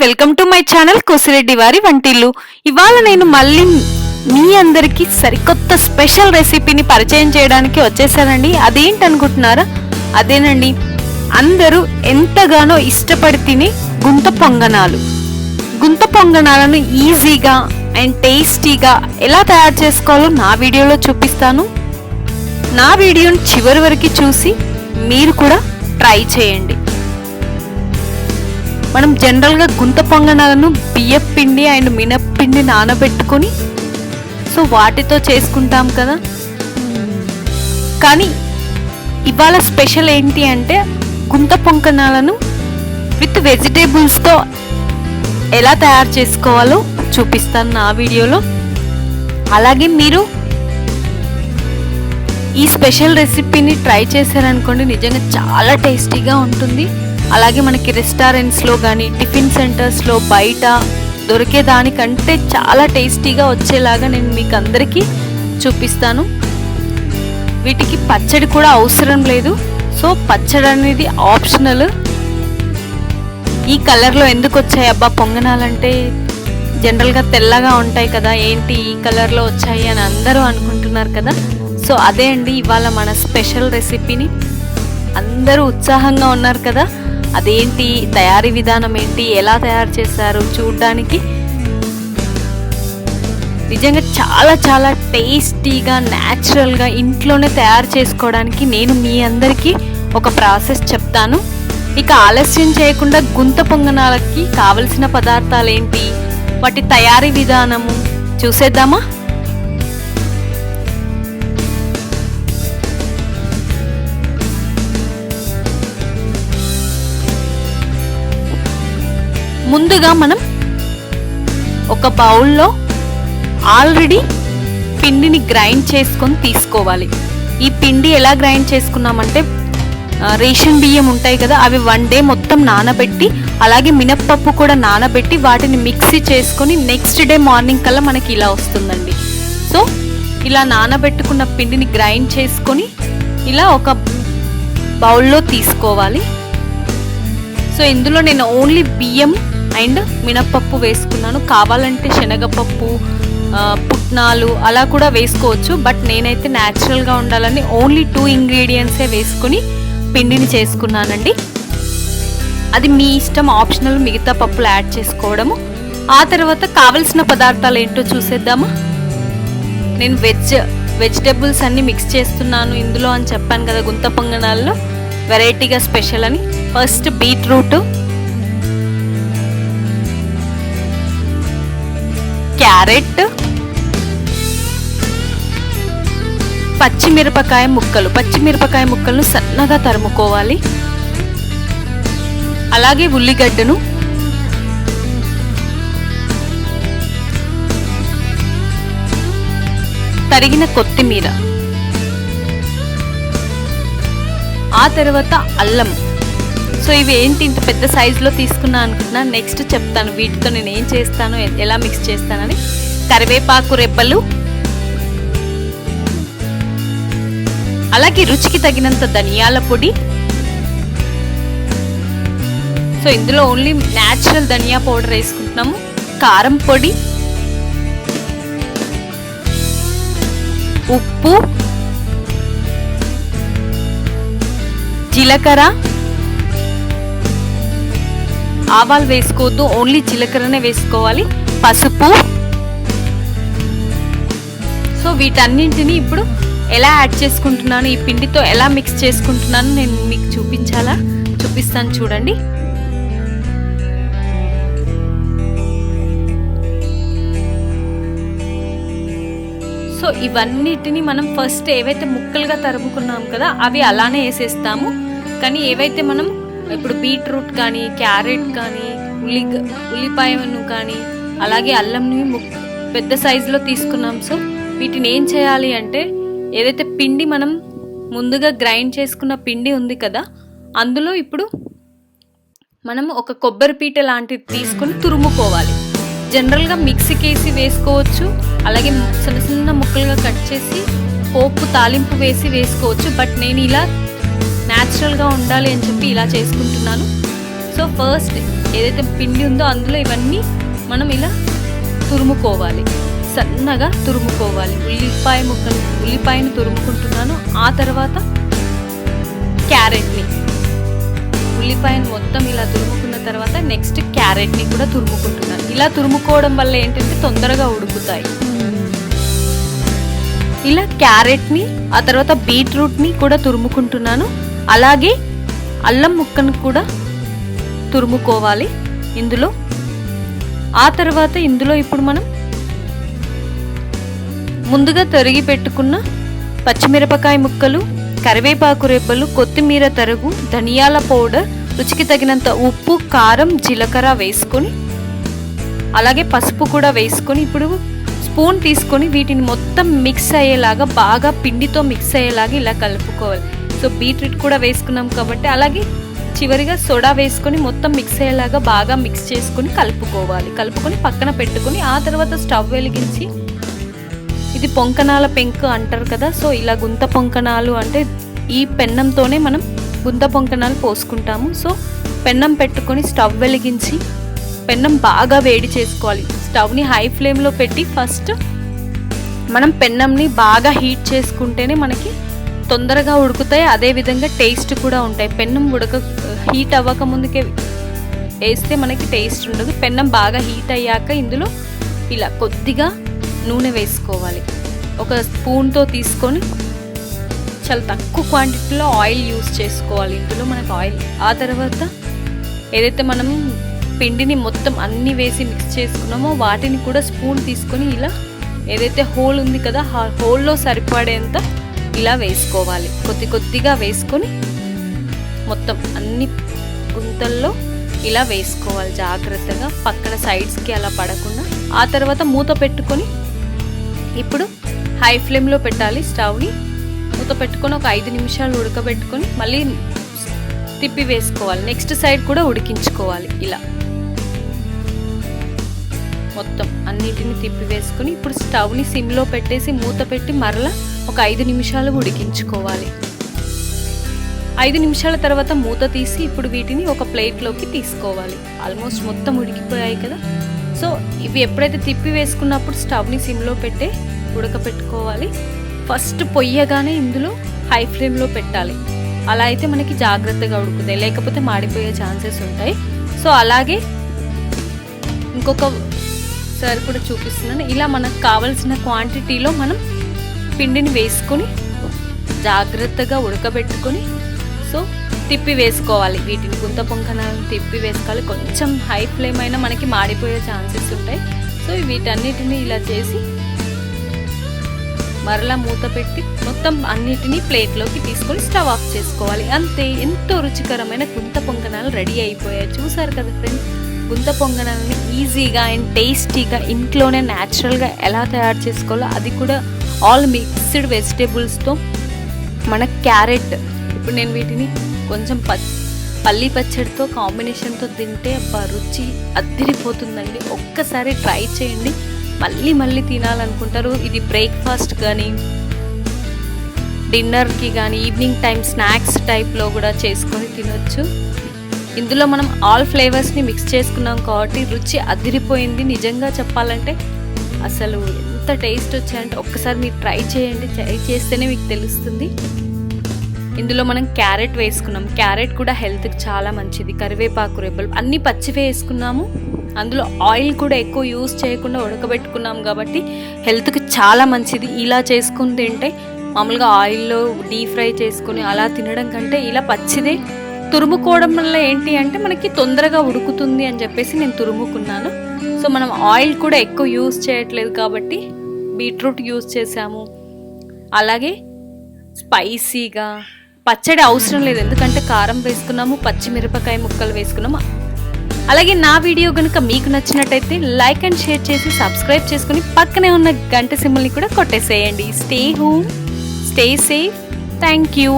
Welcome to my channel Kosireddy వారి వంటిల్లు. ఇవాళ నేను మళ్ళీ మీ అందరికి సరికొత్త స్పెషల్ రెసిపీని పరిచయం చేయడానికి వచ్చేసానండి. అదేంటి అనుకుంటున్నారా? అదేనండి, అందరూ ఎంతగానో ఇష్టపడి తినే గుంత పొంగనాలు. గుంత పొంగనాలను ఈజీగా అండ్ టేస్టీగా ఎలా తయారు చేసుకోవాలో నా వీడియోలో చూపిస్తాను. నా వీడియోని చివరి వరకు చూసి మీరు కూడా ట్రై చేయండి. మనం జనరల్గా గుంత పొంగనాలను బియ్యం పిండి అండ్ మినప్పిండి నానబెట్టుకొని వాటితో చేసుకుంటాం కదా. కానీ ఇవాళ స్పెషల్ ఏంటి అంటే గుంత పొంగనాలను విత్ వెజిటేబుల్స్తో ఎలా తయారు చేసుకోవాలో చూపిస్తాను నా వీడియోలో. అలాగే మీరు ఈ స్పెషల్ రెసిపీని ట్రై చేశారనుకోండి, నిజంగా చాలా టేస్టీగా ఉంటుంది. అలాగే మనకి రెస్టారెంట్స్లో కానీ టిఫిన్ సెంటర్స్లో బయట దొరికే దానికంటే చాలా టేస్టీగా వచ్చేలాగా నేను మీకు అందరికీ చూపిస్తాను. వీటికి పచ్చడి కూడా అవసరం లేదు. పచ్చడి అనేది ఆప్షనల్. ఈ కలర్లో ఎందుకు వచ్చాయి అబ్బా పొంగనాలంటే? జనరల్గా తెల్లగా ఉంటాయి కదా, ఏంటి ఈ కలర్లో వచ్చాయి అని అందరూ అనుకుంటున్నారు కదా. అదే అండి ఇవాళ మన స్పెషల్ రెసిపీని. అందరూ ఉత్సాహంగా ఉన్నారు కదా. అదేంటి, తయారీ విధానం ఏంటి, ఎలా తయారు చేశారు చూడడానికి నిజంగా చాలా చాలా టేస్టీగా న్యాచురల్గా ఇంట్లోనే తయారు చేసుకోవడానికి నేను మీ అందరికీ ఒక ప్రాసెస్ చెప్తాను. ఇక ఆలస్యం చేయకుండా గుంత పొంగనాలకి కావలసిన పదార్థాలు ఏంటి, వాటి తయారీ విధానము చూసేద్దామా? ముందుగా మనం ఒక బౌల్లో ఆల్రెడీ పిండిని గ్రైండ్ చేసుకొని తీసుకోవాలి. ఈ పిండి ఎలా గ్రైండ్ చేసుకున్నామంటే, రేషన్ బియ్యం ఉంటాయి కదా, అవి 1 డే మొత్తం నానబెట్టి, అలాగే మినప్పప్పు కూడా నానబెట్టి వాటిని మిక్సీ చేసుకొని నెక్స్ట్ డే మార్నింగ్ కల్లా మనకి ఇలా వస్తుందండి. ఇలా నానబెట్టుకున్న పిండిని గ్రైండ్ చేసుకొని ఇలా ఒక బౌల్లో తీసుకోవాలి. ఇందులో నేను ఓన్లీ బియ్యం అండ్ మినప్పప్పు వేసుకున్నాను. కావాలంటే శనగపప్పు, పుట్నాలు అలా కూడా వేసుకోవచ్చు. బట్ నేనైతే న్యాచురల్గా ఉండాలని ఓన్లీ 2 ఇంగ్రీడియంట్సే వేసుకొని పిండిని చేసుకున్నానండి. అది మీ ఇష్టం, ఆప్షనల్, మిగతా పప్పులు యాడ్ చేసుకోవడము. ఆ తర్వాత కావలసిన పదార్థాలు ఏంటో చూసేద్దామా. నేను వెజిటేబుల్స్ అన్నీ మిక్స్ చేస్తున్నాను ఇందులో అని చెప్పాను కదా గుంత పొంగనాల్లో వెరైటీగా స్పెషల్ అని. ఫస్ట్ బీట్రూట్, క్యారెట్, పచ్చిమిరపకాయ ముక్కలను సన్నగా తరుముకోవాలి. అలాగే ఉల్లిగడ్డను, తరిగిన కొత్తిమీర, ఆ తర్వాత అల్లం. ఇవి ఏంటి ఇంత పెద్ద సైజులో తీసుకున్నా అనుకుంటున్నా, నెక్స్ట్ చెప్తాను వీటితో నేను ఏం చేస్తాను, ఎలా మిక్స్ చేస్తానని. కరివేపాకు రెబ్బలు, అలాగే రుచికి తగినంత ధనియాల పొడి. ఇందులో ఓన్లీ న్యాచురల్ ధనియా పౌడర్ వేసుకుంటున్నాము. కారం పొడి, ఉప్పు, జీలకర్ర, ఆవాలు వేసుకోవద్దు, ఓన్లీ జీలకర్రనే వేసుకోవాలి, పసుపు. వీటన్నింటినీ ఇప్పుడు ఎలా యాడ్ చేసుకుంటున్నాను, ఈ పిండితో ఎలా మిక్స్ చేసుకుంటున్నాను నేను మీకు చూపిస్తాను చూడండి. ఇవన్నిటిని మనం ఫస్ట్ ఏవైతే ముక్కలుగా తరుముకున్నాం కదా అవి అలానే వేసేస్తాము. కానీ ఏవైతే మనం ఇప్పుడు బీట్రూట్ కానీ, క్యారెట్ కానీ, ఉల్లిపాయను కానీ, అలాగే అల్లంని పెద్ద సైజులో తీసుకున్నాం. వీటిని ఏం చేయాలి అంటే, ఏదైతే పిండి మనం ముందుగా గ్రైండ్ చేసుకున్న పిండి ఉంది కదా, అందులో ఇప్పుడు మనం ఒక కొబ్బరి పీట లాంటిది తీసుకొని తురుముకోవాలి. జనరల్గా మిక్సీకి వేసి వేసుకోవచ్చు, అలాగే చిన్న చిన్న ముక్కలుగా కట్ చేసి పోపు తాలింపు వేసి వేసుకోవచ్చు. బట్ నేను ఇలా న్యాచురల్గా ఉండాలి అని చెప్పి ఇలా చేసుకుంటున్నాను. సో ఫస్ట్ ఏదైతే పిండి ఉందో అందులో ఇవన్నీ మనం ఇలా తురుముకోవాలి, సన్నగా తురుముకోవాలి. ఉల్లిపాయను తురుముకుంటున్నాను. ఆ తర్వాత క్యారెట్ని, ఉల్లిపాయను మొత్తం ఇలా తురుముకున్న తర్వాత నెక్స్ట్ క్యారెట్ని కూడా తురుముకుంటున్నాను. ఇలా తురుముకోవడం వల్ల ఏంటంటే తొందరగా ఉడుకుతాయి. ఇలా క్యారెట్ని, ఆ తర్వాత బీట్రూట్ని కూడా తురుముకుంటున్నాను. అలాగే అల్లం ముక్కను కూడా తురుముకోవాలి ఇందులో. ఆ తర్వాత ఇందులో ఇప్పుడు మనం ముందుగా తరిగి పెట్టుకున్న పచ్చిమిరపకాయ ముక్కలు, కరివేపాకు రెబ్బలు, కొత్తిమీర తరుగు, ధనియాల పౌడర్, రుచికి తగినంత ఉప్పు, కారం, జీలకర్ర వేసుకొని అలాగే పసుపు కూడా వేసుకొని ఇప్పుడు స్పూన్ తీసుకొని వీటిని మొత్తం మిక్స్ అయ్యేలాగా, బాగా పిండితో మిక్స్ అయ్యేలాగా ఇలా కలుపుకోవాలి. సో బీట్రూట్ కూడా వేసుకున్నాం కాబట్టి అలాగే చివరిగా సోడా వేసుకొని మొత్తం మిక్స్ అయ్యేలాగా బాగా మిక్స్ చేసుకొని కలుపుకొని పక్కన పెట్టుకొని ఆ తర్వాత స్టవ్ వెలిగించి, ఇది పొంకనాల పెంకు అంటారు కదా, సో ఇలా గుంత పొంకనాలు అంటే ఈ పెన్నంతోనే మనం గుంత పొంకనాలు పోసుకుంటాము. సో పెన్నం పెట్టుకొని స్టవ్ వెలిగించి పెన్నం బాగా వేడి చేసుకోవాలి. స్టవ్ని హై ఫ్లేమ్లో పెట్టి ఫస్ట్ మనం పెన్నంని బాగా హీట్ చేసుకుంటేనే మనకి తొందరగా ఉడుకుతాయి, అదేవిధంగా టేస్ట్ కూడా ఉంటాయి. పెన్నం హీట్ అవ్వక ముందుకే వేస్తే మనకి టేస్ట్ ఉండదు. పెన్నం బాగా హీట్ అయ్యాక ఇందులో ఇలా కొద్దిగా నూనె వేసుకోవాలి. ఒక స్పూన్తో తీసుకొని చాలా తక్కువ క్వాంటిటీలో ఆయిల్ యూస్ చేసుకోవాలి ఇందులో మనకు ఆయిల్. ఆ తర్వాత ఏదైతే మనం పిండిని మొత్తం అన్నీ వేసి మిక్స్ చేసుకున్నామో వాటిని కూడా స్పూన్ తీసుకొని ఇలా ఏదైతే హోల్ ఉంది కదా ఆ హోల్లో సరిపడేంత ఇలా వేసుకోవాలి. కొద్దిగా వేసుకొని మొత్తం అన్ని గుంతల్లో ఇలా వేసుకోవాలి జాగ్రత్తగా, పక్కన సైడ్స్కి అలా పడకుండా. ఆ తర్వాత మూత పెట్టుకొని ఇప్పుడు హై ఫ్లేమ్లో పెట్టాలి స్టవ్ని. మూత పెట్టుకొని ఒక 5 నిమిషాలు ఉడకబెట్టుకొని మళ్ళీ తిప్పి వేసుకోవాలి. నెక్స్ట్ సైడ్ కూడా ఉడికించుకోవాలి. ఇలా మొత్తం అన్నిటిని తిప్పి వేసుకొని ఇప్పుడు స్టవ్ని సిమ్లో పెట్టేసి మూత పెట్టి మరలా ఒక 5 నిమిషాలు ఉడికించుకోవాలి. 5 నిమిషాల తర్వాత మూత తీసి ఇప్పుడు వీటిని ఒక ప్లేట్లోకి తీసుకోవాలి. ఆల్మోస్ట్ మొత్తం ఉడికిపోయాయి కదా. సో ఇవి ఎప్పుడైతే తిప్పి వేసుకున్నప్పుడు స్టవ్ని సిమ్లో పెట్టే ఉడకపెట్టుకోవాలి. ఫస్ట్ పొయ్యగానే ఇందులో హై ఫ్లేమ్లో పెట్టాలి. అలా అయితే మనకి జాగ్రత్తగా ఉడుకుతాయి, లేకపోతే మాడిపోయే ఛాన్సెస్ ఉంటాయి. సో అలాగే ఇంకొకసారి కూడా చూపిస్తున్నాను. ఇలా మనకు కావలసిన క్వాంటిటీలో మనం పిండిని వేసుకొని జాగ్రత్తగా ఉడకబెట్టుకొని సో తిప్పి వేసుకోవాలి. వీటిని గుంత పొంకనాలను తిప్పి వేసుకోవాలి. కొంచెం హై ఫ్లేమ్ అయినా మనకి మాడిపోయే ఛాన్సెస్ ఉంటాయి. సో వీటన్నిటిని ఇలా చేసి మరలా మూత పెట్టి మొత్తం అన్నిటినీ ప్లేట్లోకి తీసుకొని స్టవ్ ఆఫ్ చేసుకోవాలి. అంతే, ఎంతో రుచికరమైన గుంత పొంగనాలు రెడీ అయిపోయాయి. చూసారు కదా ఫ్రెండ్స్, గుంత పొంగనాలని ఈజీగా అండ్ టేస్టీగా ఇంట్లోనే న్యాచురల్గా ఎలా తయారు చేసుకోవాలో, అది కూడా ఆల్ మిక్స్డ్ వెజిటేబుల్స్తో. మన క్యారెట్, ఇప్పుడు నేను వీటిని కొంచెం పల్లి పచ్చడితో కాంబినేషన్తో తింటే రుచి అద్దిరిపోతుందండి. ఒక్కసారి ట్రై చేయండి, మళ్ళీ తినాలనుకుంటారు. ఇది బ్రేక్ఫాస్ట్ కానీ డిన్నర్కి కానీ ఈవినింగ్ టైం స్నాక్స్ టైప్లో కూడా చేసుకొని తినొచ్చు. ఇందులో మనం ఆల్ ఫ్లేవర్స్ని మిక్స్ చేసుకున్నాం కాబట్టి రుచి అదిరిపోయింది. నిజంగా చెప్పాలంటే అసలు ఎంత టేస్ట్ వచ్చాయంటే ఒక్కసారి మీరు ట్రై చేయండి. ట్రై చేస్తేనే మీకు తెలుస్తుంది. ఇందులో మనం క్యారెట్ వేసుకున్నాం. క్యారెట్ కూడా హెల్త్కి చాలా మంచిది. కరివేపాకు రెబ్బలు అన్నీ పచ్చివే వేసుకున్నాము. అందులో ఆయిల్ కూడా ఎక్కువ యూజ్ చేయకుండా ఉడకబెట్టుకున్నాం కాబట్టి హెల్త్కి చాలా మంచిది. ఇలా చేసుకుని తింటే మామూలుగా ఆయిల్లో డీప్ ఫ్రై చేసుకుని అలా తినడం కంటే ఇలా పచ్చిదే తురుముకోవడం వల్ల ఏంటి అంటే మనకి తొందరగా ఉడుకుతుంది అని చెప్పేసి నేను తురుముకున్నాను. సో మనం ఆయిల్ కూడా ఎక్కువ యూజ్ చేయట్లేదు కాబట్టి బీట్రూట్ యూజ్ చేసాము. అలాగే స్పైసీగా పచ్చడి అవసరం లేదు, ఎందుకంటే కారం వేసుకున్నాము, పచ్చిమిరపకాయ ముక్కలు వేసుకున్నాము. అలాగే నా వీడియో కనుక మీకు నచ్చినట్టయితే లైక్ అండ్ షేర్ చేసి సబ్స్క్రైబ్ చేసుకుని పక్కనే ఉన్న గంట సింబల్ని కూడా కొట్టేసేయండి. Stay home, stay safe. Thank you.